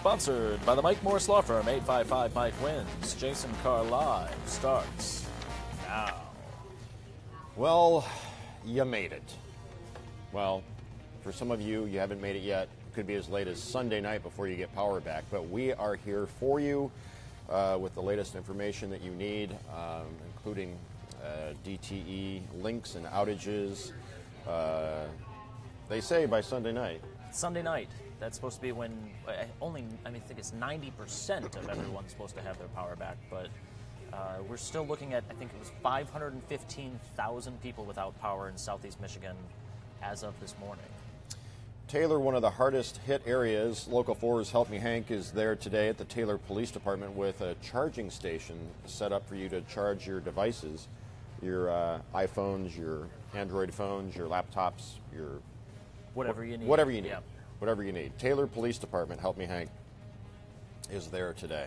Sponsored by the Mike Morris Law Firm. 855 Mike Wins. Jason Carr Live starts now. Well, you made it. Well, for some of you, you haven't made it yet. It could be as late as Sunday night before you get power back. But we are here for you with the latest information that you need, including DTE links and outages. They say by Sunday night. Sunday night. That's supposed to be when I think it's 90% of everyone's supposed to have their power back. But we're still looking at, I think it was 515,000 people without power in southeast Michigan as of this morning. Taylor, one of the hardest hit areas. Local 4's Help Me Hank is there today at the Taylor Police Department with a charging station set up for you to charge your devices, your iPhones, your Android phones, your laptops, your whatever you need. Whatever you need. Yeah. Whatever you need. Taylor Police Department, Help Me Hank, is there today.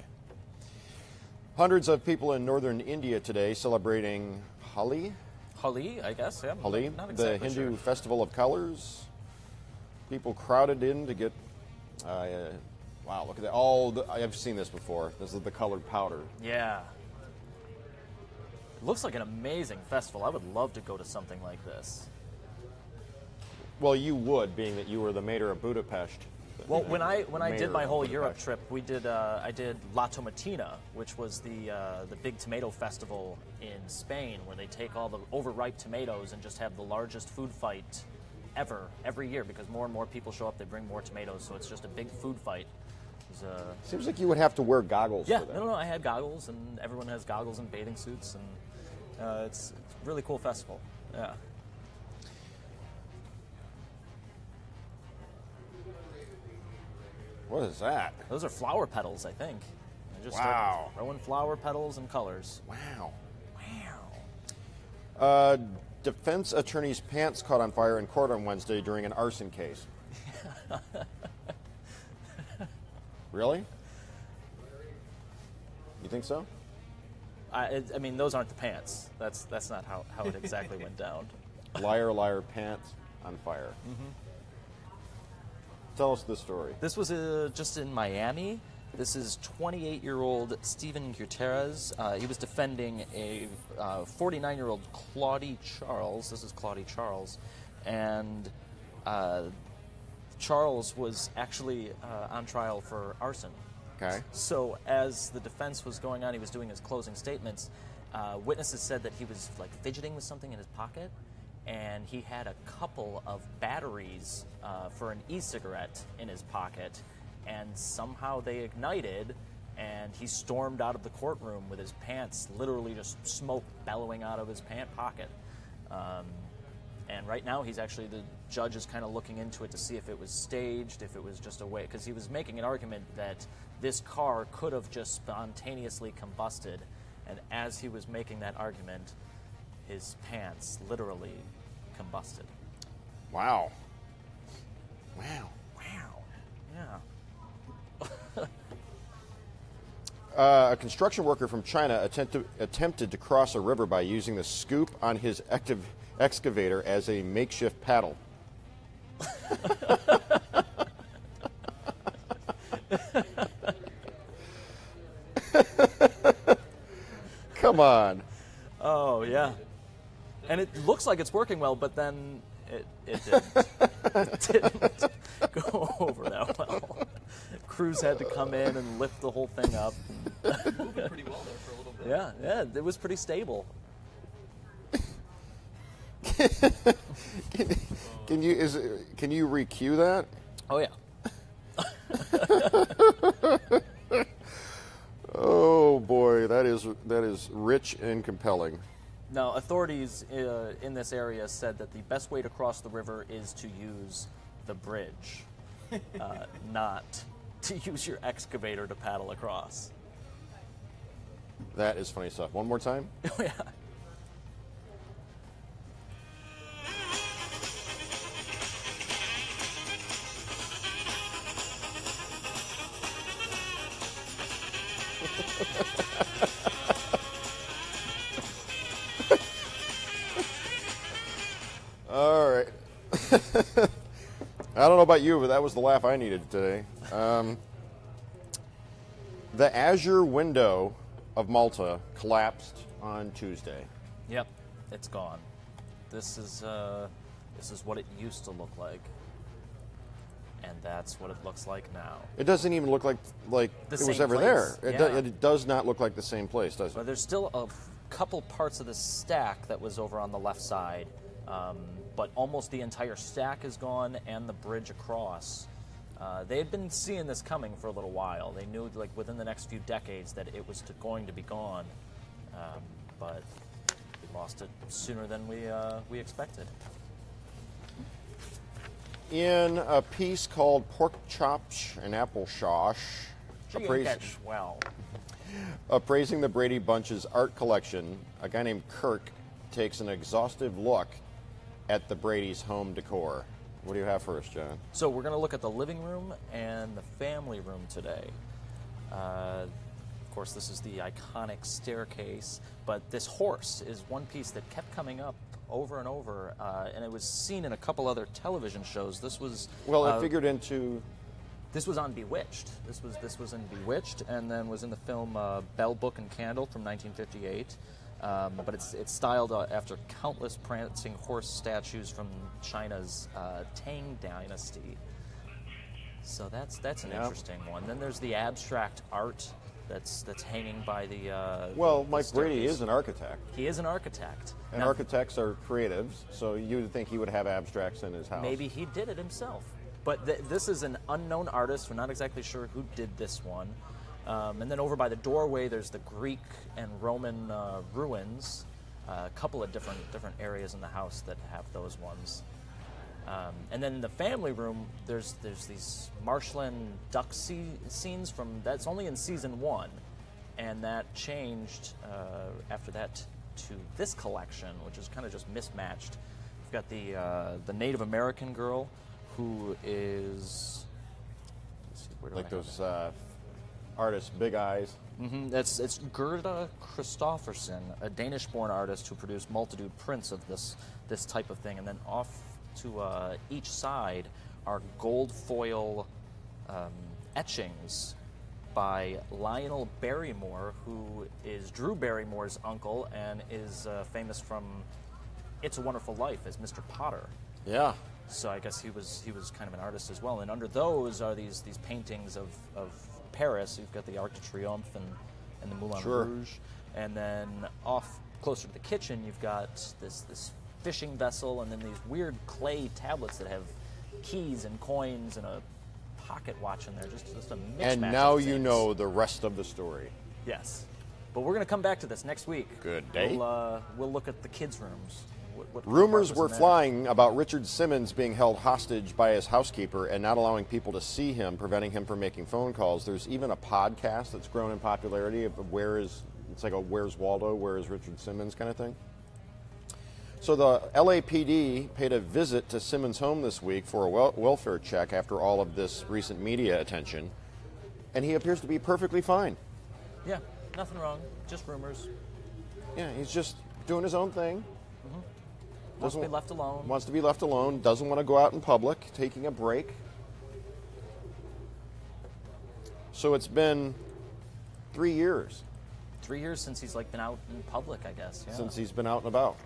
Hundreds of people in northern India today celebrating Holi. Holi, I guess. Yeah. Holi, not exactly the Hindu sure. festival of colors. People crowded in to get. Wow, look at that! I've seen this before. This is the colored powder. Yeah. It looks like an amazing festival. I would love to go to something like this. Well, you would, being that you were the mayor of Budapest. Well, when I did my whole Budapest. Europe trip, I did La Tomatina, which was the big tomato festival in Spain, where they take all the overripe tomatoes and just have the largest food fight ever every year, because more and more people show up. They bring more tomatoes, so it's just a big food fight. Seems like you would have to wear goggles yeah, for that. no, I had goggles, and everyone has goggles and bathing suits, and it's a really cool festival. Yeah. What is that? Those are flower petals, I think. I just Wow. started throwing flower petals and colors. Wow. Wow. Defense attorney's pants caught on fire in court on Wednesday during an arson case. Really? You think so? I mean, those aren't the pants. That's not how it exactly went down. Liar, liar, pants on fire. Mm-hmm. Tell us the story. This was just in Miami. This is 28-year-old Steven Gutierrez. He was defending a 49-year-old Claudie Charles. This is Claudie Charles. And Charles was actually on trial for arson. Okay. So as the defense was going on, he was doing his closing statements. Witnesses said that he was like fidgeting with something in his pocket, and he had a couple of batteries for an e-cigarette in his pocket, and somehow they ignited, and he stormed out of the courtroom with his pants, literally just smoke bellowing out of his pant pocket. And right now, the judge is kind of looking into it to see if it was staged, if it was just a way, because he was making an argument that this car could have just spontaneously combusted, and as he was making that argument, his pants literally combusted. Wow. Wow. Yeah. A construction worker from China attempted to cross a river by using the scoop on his excavator as a makeshift paddle. Come on. Oh, yeah. And it looks like it's working well, but then it didn't. It didn't go over that well. Crews had to come in and lift the whole thing up. Moving pretty well there for a little bit. Yeah, it was pretty stable. Can you recue that? Oh, yeah. Oh boy, that is rich and compelling. Now, authorities in this area said that the best way to cross the river is to use the bridge, not to use your excavator to paddle across. That is funny stuff. One more time? Oh, yeah. All right. I don't know about you, but that was the laugh I needed today. The Azure window of Malta collapsed on Tuesday. Yep, it's gone. This is what it used to look like, and that's what it looks like now. It doesn't even look like The it was same ever place, there. yeah. It does not look like the same place, does But it? there's still a couple parts of the stack that was over on the left side, but almost the entire stack is gone, and the bridge across. They had been seeing this coming for a little while. They knew, like, within the next few decades that it was going to be gone, but we lost it sooner than we expected. In a piece called Pork Chops and Apple Sauce, appraising the Brady Bunch's art collection, a guy named Kirk takes an exhaustive look at the Brady's home decor. What do you have for us, John? So we're going to look at the living room and the family room today. Of course, this is the iconic staircase, but this horse is one piece that kept coming up over and over, and it was seen in a couple other television shows. This was it figured into. This was on Bewitched. This was in Bewitched, and then was in the film Bell, Book, and Candle from 1958. But it's styled after countless prancing horse statues from China's Tang Dynasty. So that's an interesting one. Then there's the abstract art that's hanging by the. Mike the Brady staircase. is an architect, He is an architect. and Now, architects are creatives, so you would think he would have abstracts in his house. maybe he did it himself. But this is an unknown artist. We're not exactly sure who did this one. And then over by the doorway, there's the Greek and Roman ruins. A couple of different areas in the house that have those ones. And then in the family room, there's these marshland duck scenes from that's only in season 1, and that changed after that to this collection, which is kind of just mismatched. We've got the Native American girl who is let's see, where do I have those it? artists, big eyes. It's Gerda Kristoffersen, a Danish-born artist who produced multitude prints of this type of thing, and then off to each side are gold foil etchings by Lionel Barrymore, who is Drew Barrymore's uncle and is famous from It's a Wonderful Life as Mr. Potter. Yeah. So I guess he was kind of an artist as well. And under those are these paintings of Paris. You've got the Arc de Triomphe and the Moulin Rouge. And then off closer to the kitchen, you've got this fishing vessel, and then these weird clay tablets that have keys and coins and a pocket watch in there. Just a mixed And match now of you things. know the rest of the story. Yes. But we're going to come back to this next week. Good day. We'll look at the kids' rooms. What Rumors part was were in there. flying about Richard Simmons being held hostage by his housekeeper and not allowing people to see him, preventing him from making phone calls. There's even a podcast that's grown in popularity of it's like a Where's Waldo, Where is Richard Simmons kind of thing. So the LAPD paid a visit to Simmons' home this week for a welfare check after all of this recent media attention, and he appears to be perfectly fine. Yeah, nothing wrong. Just rumors. Yeah, he's just doing his own thing. Wants to be left alone. Wants to be left alone, doesn't want to go out in public, taking a break. So it's been 3 years 3 years since he's been out in public, I guess. Yeah. since he's been out and about.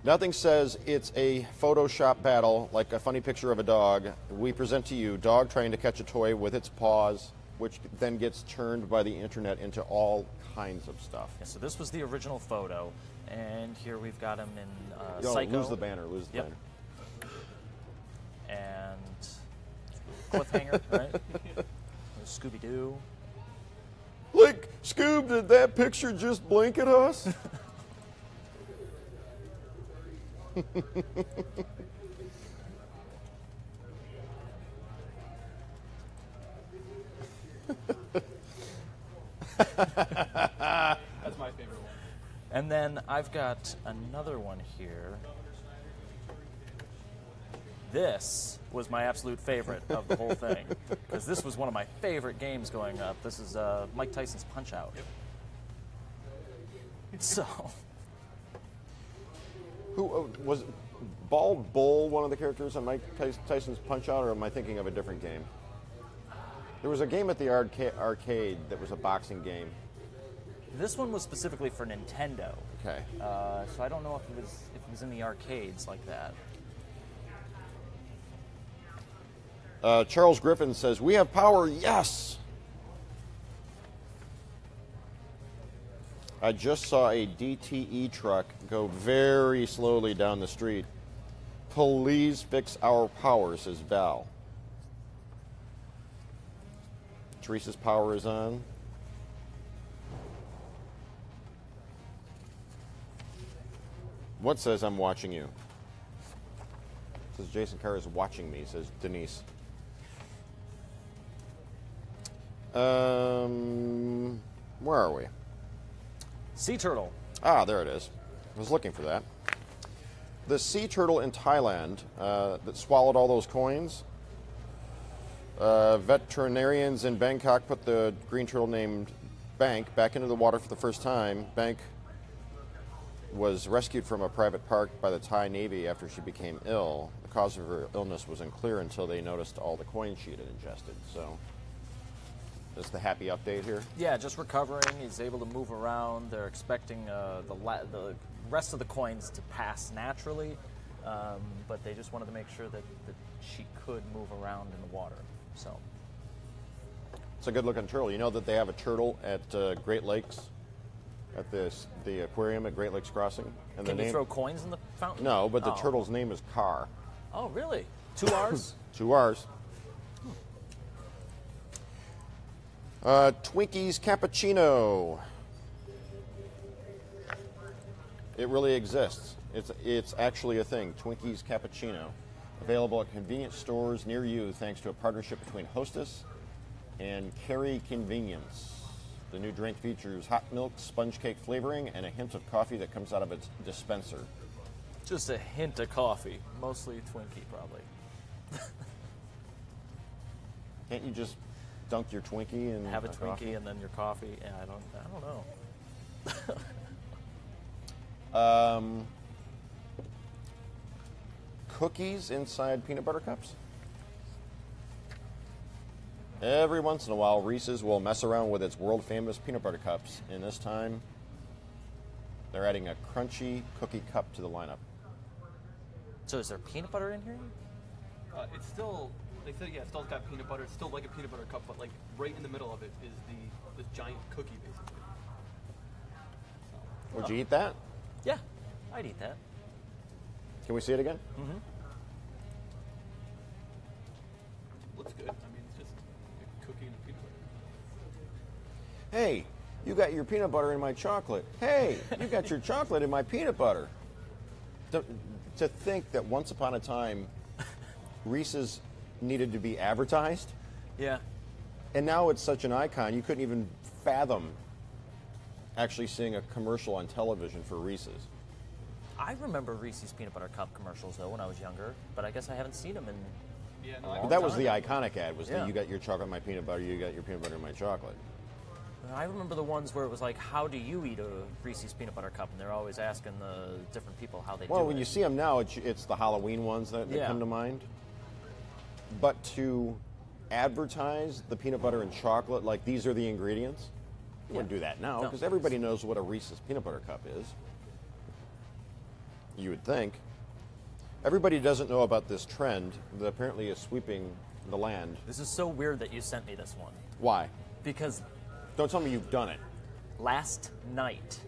Nothing says it's a Photoshop battle like a funny picture of a dog. We present to you dog trying to catch a toy with its paws, which then gets turned by the internet into all kinds of stuff. Yeah, so this was the original photo, and here we've got him in Yo, Psycho. lose the banner, lose the Yep. banner. And cliffhanger, right? Scooby-Doo. Like, Scoob, did that picture just blink at us? That's my favorite one. And then I've got another one here. This was my absolute favorite of the whole thing, because this was one of my favorite games growing up. This is Mike Tyson's Punch-Out. So, Who was Bald Bull one of the characters on Mike Tyson's Punch-Out, or am I thinking of a different game? There was a game at the arcade that was a boxing game. This one was specifically for Nintendo. Okay. So I don't know if it was in the arcades like that. Charles Griffin says, "We have power, yes!" I just saw a DTE truck go very slowly down the street. Please fix our power, says Val. Teresa's power is on. What says I'm watching you? Says Jason Carr is watching me, says Denise. Where are we? Sea turtle. Ah, there it is. I was looking for that. The sea turtle in Thailand that swallowed all those coins. Veterinarians in Bangkok put the green turtle named Bank back into the water for the first time. Bank was rescued from a private park by the Thai Navy after she became ill. The cause of her illness was unclear until they noticed all the coins she had ingested. So, that's the happy update here. Yeah, just recovering. He's able to move around. They're expecting the rest of the coins to pass naturally, but they just wanted to make sure that she could move around in the water. So, it's a good-looking turtle. You know that they have a turtle at Great Lakes, at the aquarium at Great Lakes Crossing. And can you throw coins in the fountain? No, but the turtle's name is Carr. Oh, really? 2 R's? 2 R's. Twinkies Cappuccino. It really exists. It's actually a thing. Twinkies Cappuccino. Available at convenience stores near you thanks to a partnership between Hostess and Carry Convenience. The new drink features hot milk, sponge cake flavoring, and a hint of coffee that comes out of its dispenser. Just a hint of coffee. Mostly Twinkie, probably. Can't you just dunk your Twinkie and have a Twinkie coffee? And then your coffee? Yeah, I don't know. Cookies inside peanut butter cups? Every once in a while, Reese's will mess around with its world-famous peanut butter cups, and this time, they're adding a crunchy cookie cup to the lineup. So is there peanut butter in here? It's still, they said, yeah, it's still got peanut butter. It's still like a peanut butter cup, but like right in the middle of it is this giant cookie, basically. So. Would you eat that? Yeah, I'd eat that. Can we see it again? Mm-hmm. Looks good. I mean, it's just a cookie and a peanut butter. Hey, you got your peanut butter in my chocolate. Hey, you got your chocolate in my peanut butter. To think that once upon a time, Reese's needed to be advertised, Yeah. and now it's such an icon, you couldn't even fathom actually seeing a commercial on television for Reese's. I remember Reese's peanut butter cup commercials, though, when I was younger, but I guess I haven't seen them in Yeah, a no, long But that was time. the iconic ad, was Yeah. that you got your chocolate in my peanut butter, you got your peanut butter in my chocolate. I remember the ones where it was like, how do you eat a Reese's peanut butter cup? And they're always asking the different people how they do it. Well, when you see them now, it's the Halloween ones that Yeah. come to mind. But to advertise the peanut butter and chocolate, like these are the ingredients, you wouldn't do that now, No. because everybody knows what a Reese's peanut butter cup is. You would think. Everybody doesn't know about this trend that apparently is sweeping the land. This is so weird that you sent me this one. Why? Because Don't tell me you've done it. last night,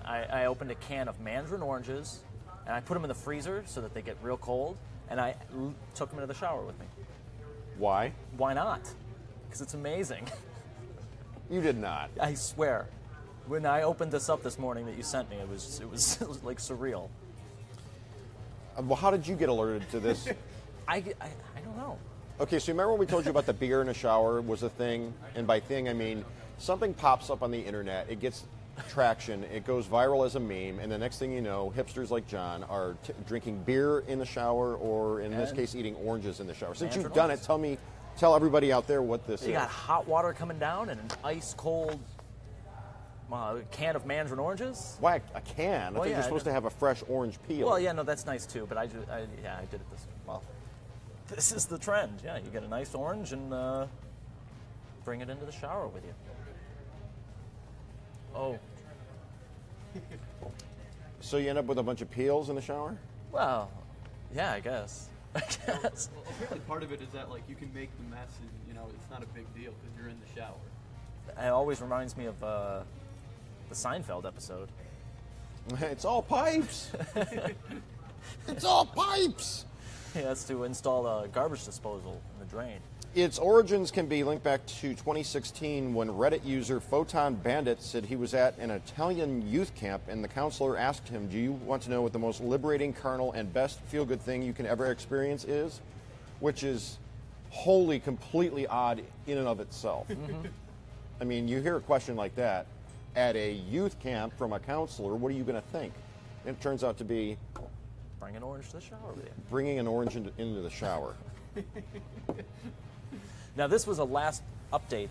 I opened a can of mandarin oranges, and I put them in the freezer so that they get real cold, and I took them into the shower with me. Why? Why not? Because it's amazing. You did not. I swear. When I opened this up this morning that you sent me, it was like surreal. Well, how did you get alerted to this? I don't know. Okay, so remember when we told you about the beer in a shower was a thing? And by thing, I mean something pops up on the internet, it gets traction, it goes viral as a meme, and the next thing you know, hipsters like John are drinking beer in the shower, or in this case, eating oranges in the shower. Since you've done it, tell everybody out there what this is. You got hot water coming down and an ice cold can of mandarin oranges. Why a can? I think yeah, you're supposed to have a fresh orange peel. Well, yeah, no, that's nice too. But I did it this. Well, This is the trend. Yeah, you get a nice orange and bring it into the shower with you. Oh, So you end up with a bunch of peels in the shower? well, yeah, I guess. I guess. Well, apparently part of it is that like you can make the mess and it's not a big deal because you're in the shower. It always reminds me of the Seinfeld episode. It's all pipes. It's all pipes. He has to install a garbage disposal in the drain. Its origins can be linked back to 2016 when Reddit user Photon Bandit said he was at an Italian youth camp and the counselor asked him, "Do you want to know what the most liberating, carnal, and best feel-good thing you can ever experience is?" Which is wholly, completely odd in and of itself. I mean, you hear a question like that at a youth camp from a counselor, what are you going to think? And it turns out to be Bring an orange to the shower with you. bringing an orange into the shower. Now, this was a last update,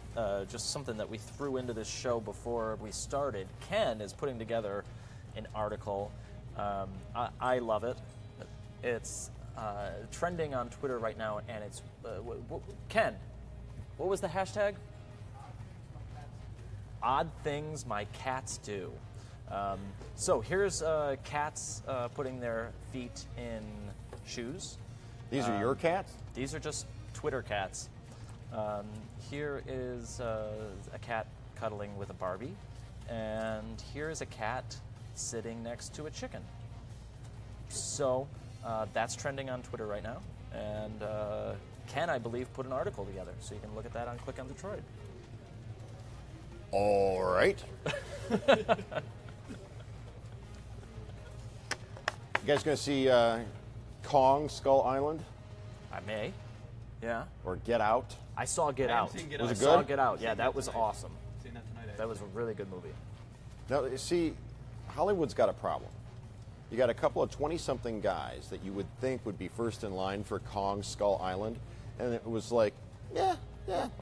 just something that we threw into this show before we started. Ken is putting together an article. I love it. It's trending on Twitter right now, and it's Ken. What was the hashtag? Odd things my cats do. So here's cats putting their feet in shoes. These are your cats? These are just Twitter cats. Here is a cat cuddling with a Barbie, and here is a cat sitting next to a chicken. So that's trending on Twitter right now, and Ken, I believe, put an article together, so you can look at that on Click on Detroit. All right. You guys going to see Kong Skull Island I may. Yeah. or Get Out? I saw Get I haven't Out. seen Get Was Out. it I saw good? Get Out. I've Yeah, seen that was tonight. awesome. Seen that tonight. That was a really good movie. Now, you see, Hollywood's got a problem. You got a couple of 20-something guys that you would think would be first in line for Kong Skull Island, and it was like, yeah,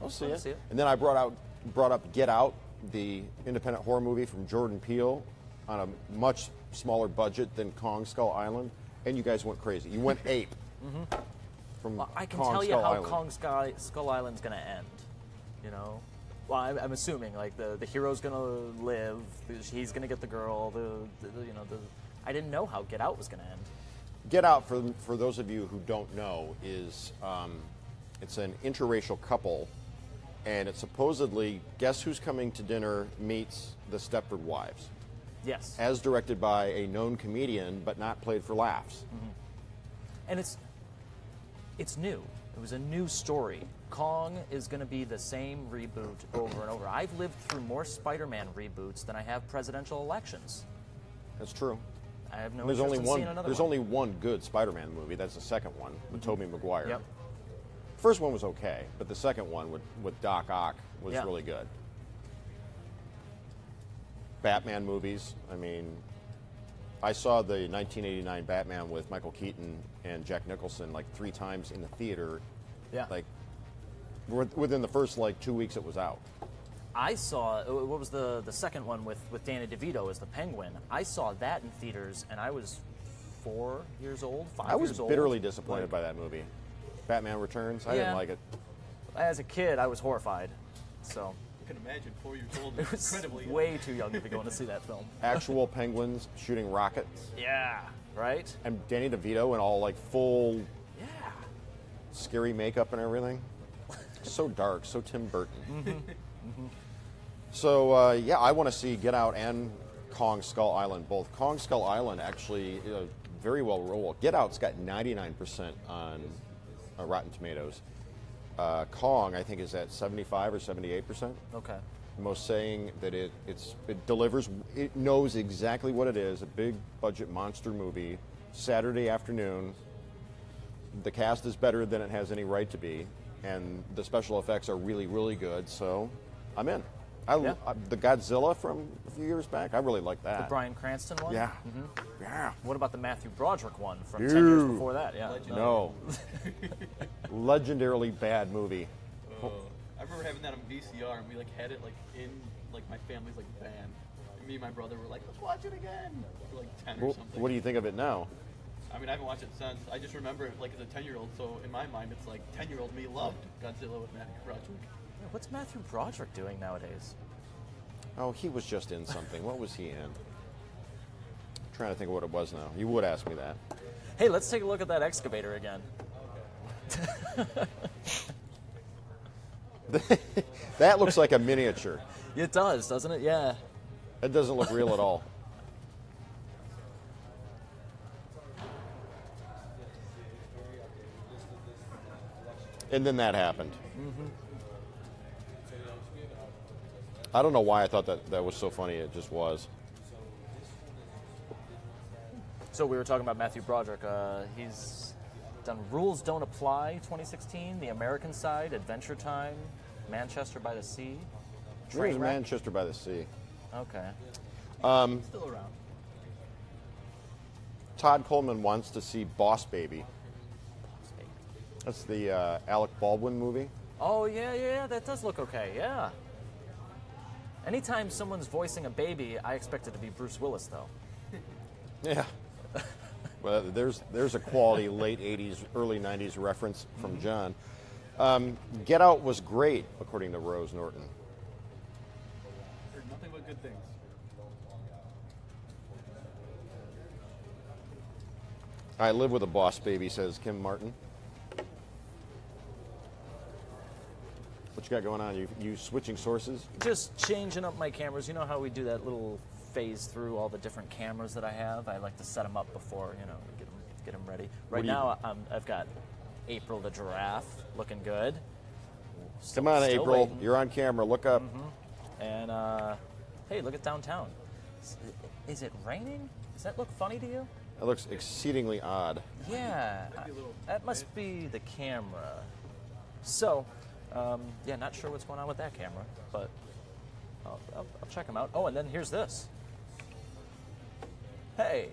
I'll see I'll it. see it. And then I brought up Get Out, the independent horror movie from Jordan Peele, on a much smaller budget than Kong Skull Island, and you guys went crazy. You went ape. From Well, I can Kong tell you Skull how Island. Kong Skull Island's going to end. You know? Well, I'm assuming like the hero's going to live. He's going to get the girl. I didn't know how Get Out was going to end. Get Out, for those of you who don't know, is it's an interracial couple, and it's supposedly Guess Who's Coming to Dinner meets the Stepford Wives, Yes. as directed by a known comedian, but not played for laughs. And it's new. It was a new story. Kong is going to be the same reboot over and over. I've lived through more Spider-Man reboots than I have presidential elections. That's true. I have no There's interest only in one. seeing another There's one. only one good Spider-Man movie. That's the second one with Tobey Maguire. Yep. First one was okay, but the second one with Doc Ock was Yeah. really good. Batman movies. I mean, I saw the 1989 Batman with Michael Keaton and Jack Nicholson like 3 times in the theater. Yeah. Like within the first 2 weeks it was out. I saw, what was the second one with Danny DeVito as the Penguin? I saw that in theaters, and I was 4 years old, 5 I was years old. bitterly disappointed by that movie. Batman Returns. I didn't Yeah. like it. As a kid, I was horrified. So I can imagine 4 years old. it was Incredibly way too young to be going to see that film. Actual penguins shooting rockets, Yeah, right? and Danny DeVito in all full Yeah. scary makeup and everything. So dark, so Tim Burton. So yeah, I want to see Get Out and Kong Skull Island both. Kong Skull Island actually very well rolled. Get Out's got 99% on Rotten Tomatoes. Kong, I think, is at 75 or 78%. Okay. Most saying that it delivers. It knows exactly what it is. A big budget monster movie, Saturday afternoon. The cast is better than it has any right to be, and the special effects are really, really good. So, I'm in. Yeah. The Godzilla from a few years back, I really like that. The Bryan Cranston one? Yeah. Yeah. What about the Matthew Broderick one from 10 years Ew. before that? Yeah. No. Legendarily bad movie. I remember having that on VCR, and we had it in my family's van. And me and my brother were like, let's watch it again. We were 10 or something. What do you think of it now? I mean, I haven't watched it since. I just remember it like as a 10-year-old. So in my mind, it's like 10-year-old me loved Godzilla with Matthew Broderick. Yeah, what's Matthew Broderick doing nowadays? Oh, he was just in something. What was he in? I'm trying to think of what it was now. You would ask me that. Hey, let's take a look at that excavator again. That looks like a miniature. It does, doesn't it? Yeah. It doesn't look real at all. And then that happened. Mm-hmm. I don't know why I thought that was so funny. It just was. So we were talking about Matthew Broderick. He's done Rules Don't Apply 2016, The American Side, Adventure Time, Manchester by the Sea. Where's Manchester by the Sea? Okay. Still around. Todd Coleman wants to see Boss Baby. That's the Alec Baldwin movie. Oh, yeah, that does look okay, yeah. Anytime someone's voicing a baby, I expect it to be Bruce Willis, though. Yeah. Well, there's a quality late 80s, early 90s reference from John. Get Out was great, according to Rose Norton. Heard nothing but good things. I live with a boss baby, says Kim Martin. What you got going on? You switching sources? Just changing up my cameras. You know how we do that little phase through all the different cameras that I have? I like to set them up before, we get them ready. Right now, I've got April the giraffe looking good. Come on, Still April. waiting. You're on camera. Look up. And, hey, look at downtown. Is it raining? Does that look funny to you? That looks exceedingly odd. Yeah, that must be the camera. So, yeah, not sure what's going on with that camera, but I'll check them out. Oh, and then here's this. Hey,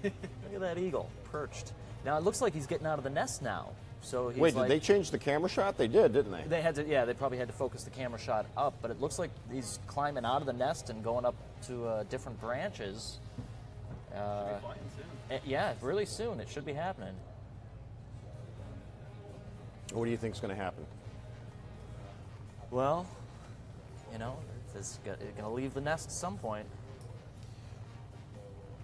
look at that eagle perched. Now it looks like he's getting out of the nest now. So he's Wait, did they change the camera shot? They did, didn't they? They had to, yeah. They probably had to focus the camera shot up, but it looks like he's climbing out of the nest and going up to different branches. Should be flying soon. Yeah, really soon. It should be happening. What do you think's going to happen? Well, it's going to leave the nest at some point.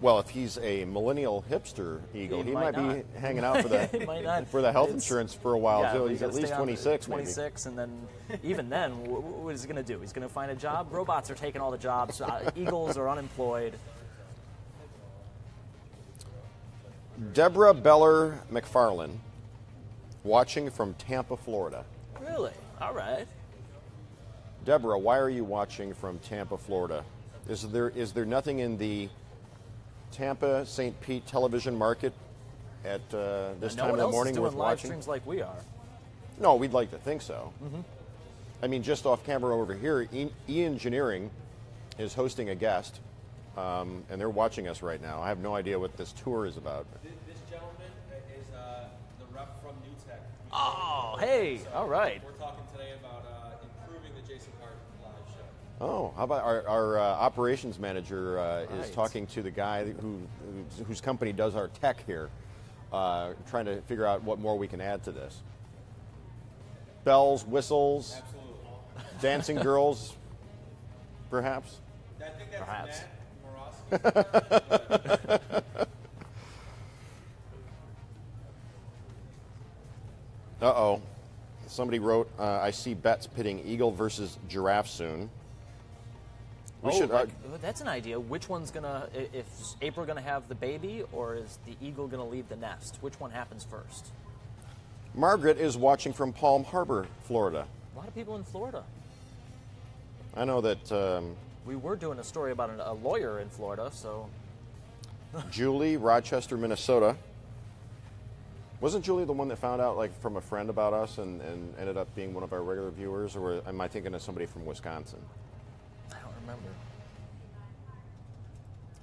Well, if he's a millennial hipster eagle, he might not. be hanging out for the He might not. for the health It's- insurance for a while. Yeah, Till but he's you at gotta least stay on 26, 26, and then even then, what is he going to do? He's going to find a job. Robots are taking all the jobs. Eagles are unemployed. Deborah Beller McFarlane, watching from Tampa, Florida. Really? All right. Deborah, why are you watching from Tampa, Florida? Is there nothing in the Tampa St. Pete television market at this No time one of the else morning is doing worth live watching? streams like we are. No, we'd like to think so. Mm-hmm. I mean, just off camera over here, E-Engineering is hosting a guest, and they're watching us right now. I have no idea what this tour is about. This gentleman is the rep from New Tech. Oh, hey, all right. We're talking today about improving the Jason Carr live show. Oh, how about our operations manager is Right. talking to the guy whose company does our tech here, trying to figure out what more we can add to this. Bells, whistles, Absolutely. dancing girls, perhaps. I think that's Perhaps. Matt Morosky. Uh-oh. Somebody wrote, I see bets pitting eagle versus giraffe soon. We should. That's an idea. Which one's is April gonna have the baby, or is the eagle gonna leave the nest? Which one happens first? Margaret is watching from Palm Harbor, Florida. A lot of people in Florida. I know that We were doing a story about a lawyer in Florida, so Julie, Rochester, Minnesota. Wasn't Julie the one that found out, like, from a friend about us and ended up being one of our regular viewers, or am I thinking of somebody from Wisconsin? I don't remember.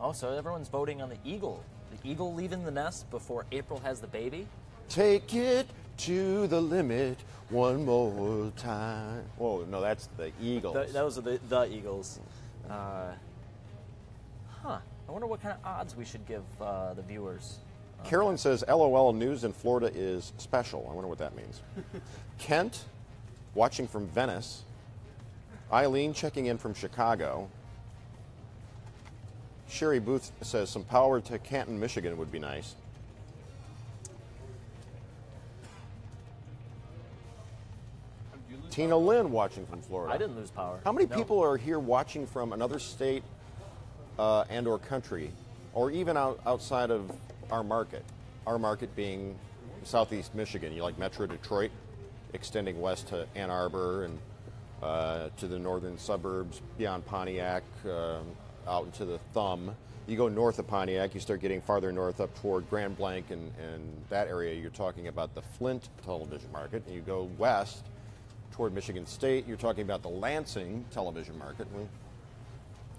Oh, so everyone's voting on the eagle. The eagle leaving the nest before April has the baby? Take it to the limit one more time. Whoa, no, that's the Eagles. Those are the Eagles. I wonder what kind of odds we should give the viewers. Carolyn says, LOL, news in Florida is special. I wonder what that means. Kent, watching from Venice. Eileen, checking in from Chicago. Sherry Booth says, some power to Canton, Michigan would be nice. Tina Lynn, watching from Florida. I didn't lose power. How many No. people are here watching from another state and or country, or even outside of our market? Our market being Southeast Michigan. You like Metro Detroit, extending west to Ann Arbor and to the northern suburbs beyond Pontiac, out into the Thumb. You go north of Pontiac, you start getting farther north up toward Grand Blanc and that area. You're talking about the Flint television market. And you go west toward Michigan State, you're talking about the Lansing television market.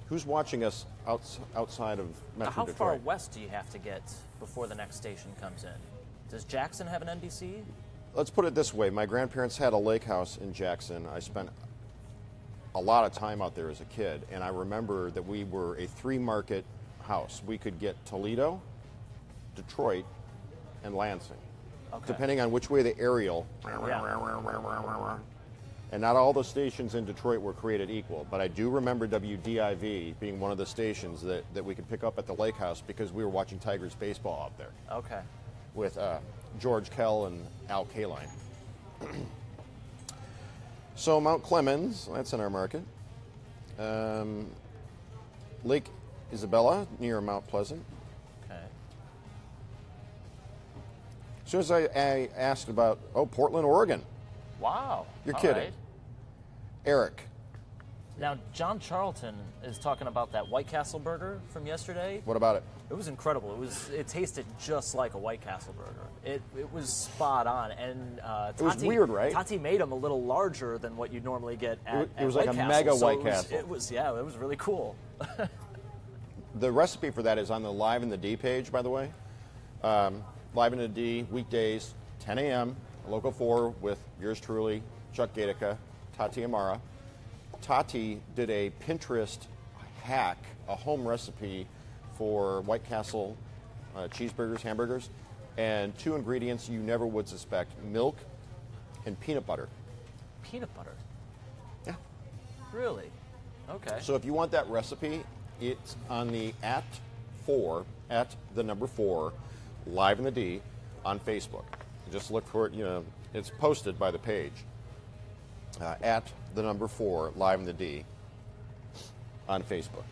Who's watching us outside of Metro How Detroit? far west do you have to get before the next station comes in? Does Jackson have an NBC? Let's put it this way. My grandparents had a lake house in Jackson. I spent a lot of time out there as a kid, and I remember that we were a 3-market house. We could get Toledo, Detroit, and Lansing, depending on which way the aerial. Yeah. And not all the stations in Detroit were created equal, but I do remember WDIV being one of the stations that we could pick up at the lake house because we were watching Tigers baseball out there Okay. with George Kell and Al Kaline. So Mount Clemens, that's in our market. Lake Isabella near Mount Pleasant. Okay. As soon as I asked about, Portland, Oregon. Wow. You're All kidding. right. Eric. Now, John Charlton is talking about that White Castle burger from yesterday. What about it? It was incredible. It tasted just like a White Castle burger. It was spot on, and It was weird, right? Tati made them a little larger than what you normally get at It was at like White a Castle, mega so White Castle. It was really cool. The recipe for that is on the Live in the D page, by the way. Live in the D, weekdays, 10 a.m., Local 4 with yours truly, Chuck Gatica, Tati Amara. Tati did a Pinterest hack, a home recipe for White Castle cheeseburgers, hamburgers, and 2 ingredients you never would suspect, milk and peanut butter. Peanut butter. Yeah. Really? Okay. So if you want that recipe, it's on the at the number 4, Live in the D on Facebook. Just look for it, it's posted by the page. At the number 4, Live in the D on Facebook.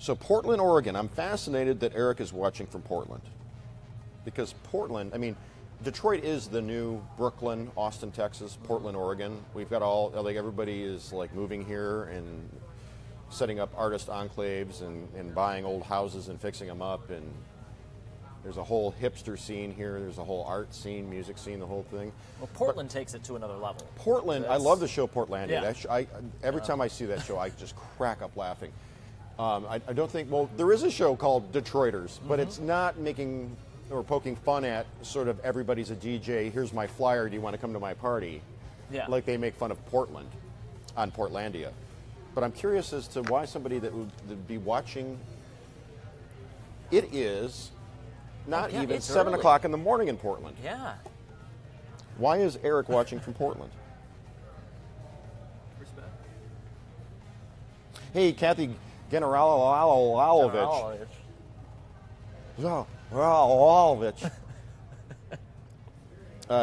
So Portland, Oregon. I'm fascinated that Eric is watching from Portland. Because Portland, Detroit is the new Brooklyn, Austin, Texas, Portland, Oregon. We've got everybody is moving here and setting up artist enclaves and buying old houses and fixing them up, and there's a whole hipster scene here. There's a whole art scene, music scene, the whole thing. Well, Portland takes it to another level. Portland, I love the show Portlandia. Yeah. Every time I see that show, I just crack up laughing. I don't think, there is a show called Detroiters, but it's not making or poking fun at sort of everybody's a DJ, here's my flyer, do you want to come to my party? Yeah. Like they make fun of Portland on Portlandia. But I'm curious as to why somebody that would be watching, it is not Yeah, even it's 7 early. o'clock in the morning in Portland. Yeah. Why is Eric watching from Portland? Respect. Hey, Kathy Generalovich.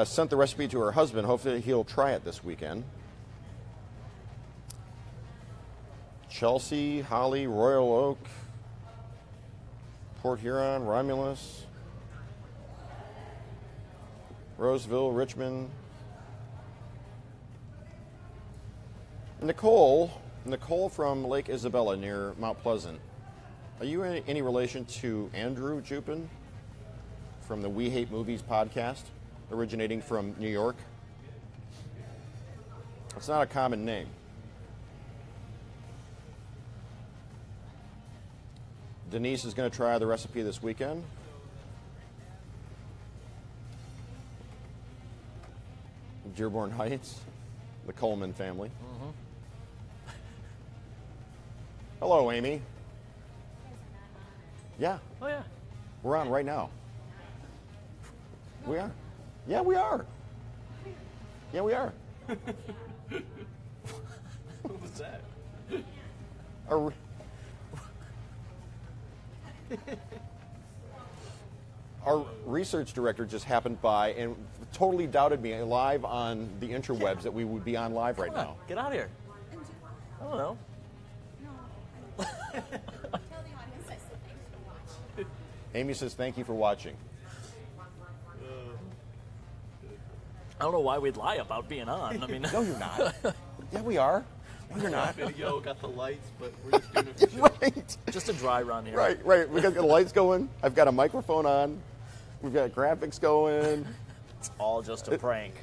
Sent the recipe to her husband. Hopefully he'll try it this weekend. Chelsea, Holly, Royal Oak, Port Huron, Romulus, Roseville, Richmond. Nicole from Lake Isabella near Mount Pleasant. Are you any relation to Andrew Jupin from the We Hate Movies podcast, originating from New York? It's not a common name. Denise is going to try the recipe this weekend. Dearborn Heights, the Coleman family. Hello, Amy. Yeah. Oh, yeah. We're on right now. We are. Yeah, we are. Yeah, we are. What was that? Our, our research director just happened by and totally doubted me live on the interwebs that we would be on live right Come on, now. get out of here. I don't know. Tell the audience I said thanks for watching. Amy says, thank you for watching. I don't know why we'd lie about being on. I mean, No, you're not. Yeah, we are. No, you're not. Video got the lights, but we're just doing it for show. Right. just a dry run here. Right. We got the lights going. I've got a microphone on. We've got graphics going. It's all just a prank.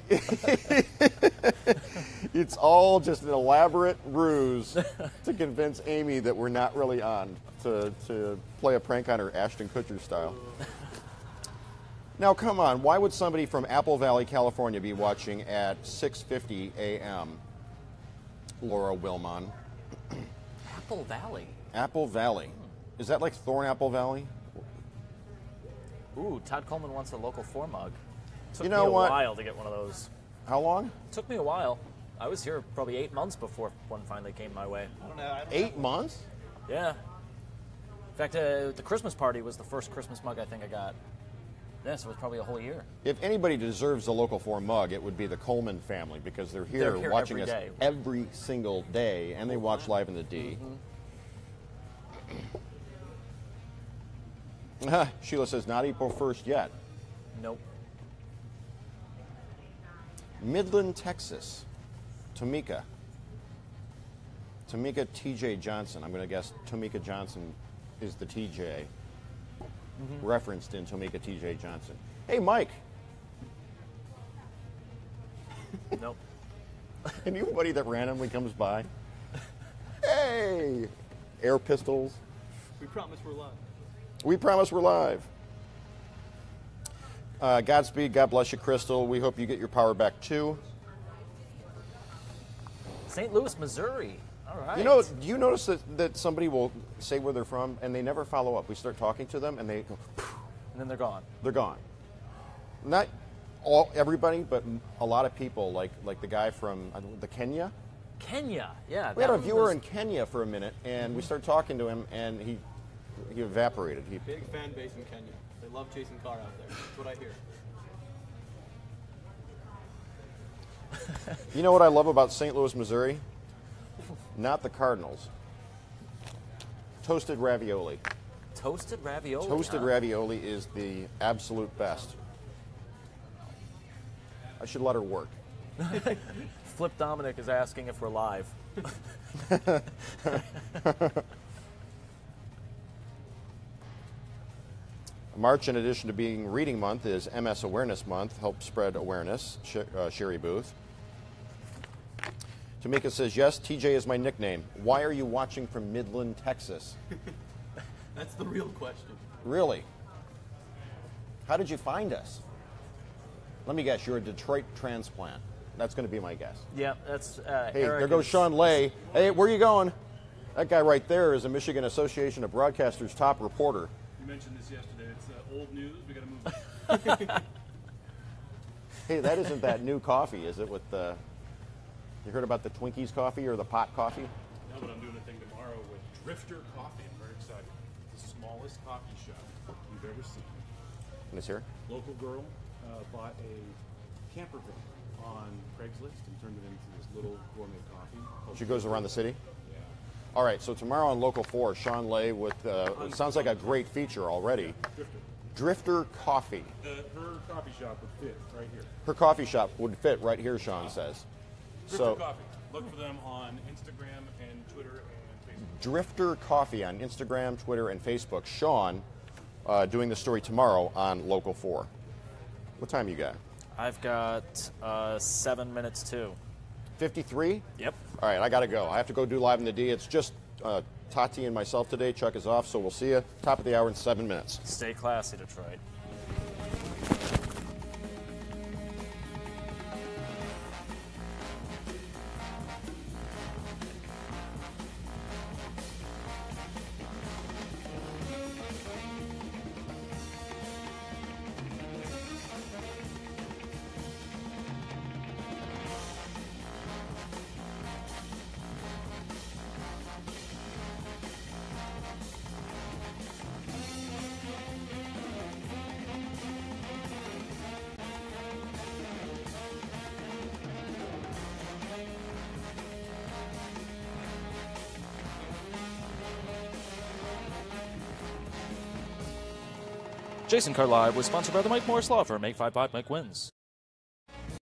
It's all just an elaborate ruse to convince Amy that we're not really on, to play a prank on her Ashton Kutcher style. Now, come on. Why would somebody from Apple Valley, California be watching at 6:50 a.m., Laura Wilmon? Apple Valley. Apple Valley. Is that like Thornapple Valley? Ooh, Todd Coleman wants a local 4 mug. Took You know me a what? while to get one of those. How long? Took me a while. I was here probably 8 months before one finally came my way. I don't know. 8 months? Yeah. In fact, the Christmas party was the first Christmas mug I think I got. Yeah, so it was probably a whole year. If anybody deserves a Local 4 mug, it would be the Coleman family, because they're here watching every us day. every single day, and they watch live in the D. Sheila says, not April 1st yet. Nope. Midland, Texas. Tomika TJ Johnson. I'm going to guess Tomika Johnson is the TJ referenced in Tomika TJ Johnson. Hey, Mike. Nope. Anybody that randomly comes by? Hey! Air pistols. We promise we're live. We promise we're live. Godspeed. God bless you, Crystal. We hope you get your power back, too. St. Louis, Missouri. All right. You know, do you notice that somebody will say where they're from and they never follow up? We start talking to them and they go, And then they're gone. they're gone. Not everybody, but a lot of people, like the guy from the Kenya. Kenya. Yeah. We had that a one viewer was- in Kenya for a minute, and we started talking to him, and he evaporated. Big fan base in Kenya. They love chasing Carr out there. That's what I hear. You know what I love about St. Louis, Missouri? Not the Cardinals. Toasted ravioli. Toasted ravioli. Toasted huh? ravioli is the absolute best. I should let her work. Flip Dominic is asking if we're live. March, in addition to being Reading Month, is MS Awareness Month. Help spread awareness. Sherry Booth. Tamika says, yes, TJ is my nickname. Why are you watching from Midland, Texas? That's the real question. Really? How did you find us? Let me guess, you're a Detroit transplant. That's going to be my guess. Yeah, that's Hey, Eric there goes is- Sean Lay. Hey, where are you going? That guy right there is a Michigan Association of Broadcasters top reporter. You mentioned this yesterday. It's old news. We got to move. Hey, that isn't that new coffee, is it? With the, you heard about the Twinkies coffee or the pot coffee? No, but I'm doing a thing tomorrow with Drifter Coffee. I'm very excited. It's the smallest coffee shop you've ever seen. And it's here. Local girl bought a camper van on Craigslist and turned it into this little gourmet coffee. called She goes around the city. Yeah. All right, so tomorrow on Local 4, Sean Lay with, it sounds like a great feature already. Drifter. Drifter Coffee. Her coffee shop would fit right here. Her coffee shop would fit right here, Sean says. Drifter Coffee. Look for them on Instagram and Twitter and Facebook. Drifter Coffee on Instagram, Twitter, and Facebook. Sean doing the story tomorrow on Local 4. What time you got? I've got 7 minutes too. 53? Yep. All right, I got to go. I have to go do Live in the D. It's just Tati and myself today. Chuck is off, so we'll see you top of the hour in 7 minutes. Stay classy, Detroit. Jason Carr Live was sponsored by the Mike Morris Law Firm. Make 5 Mike wins.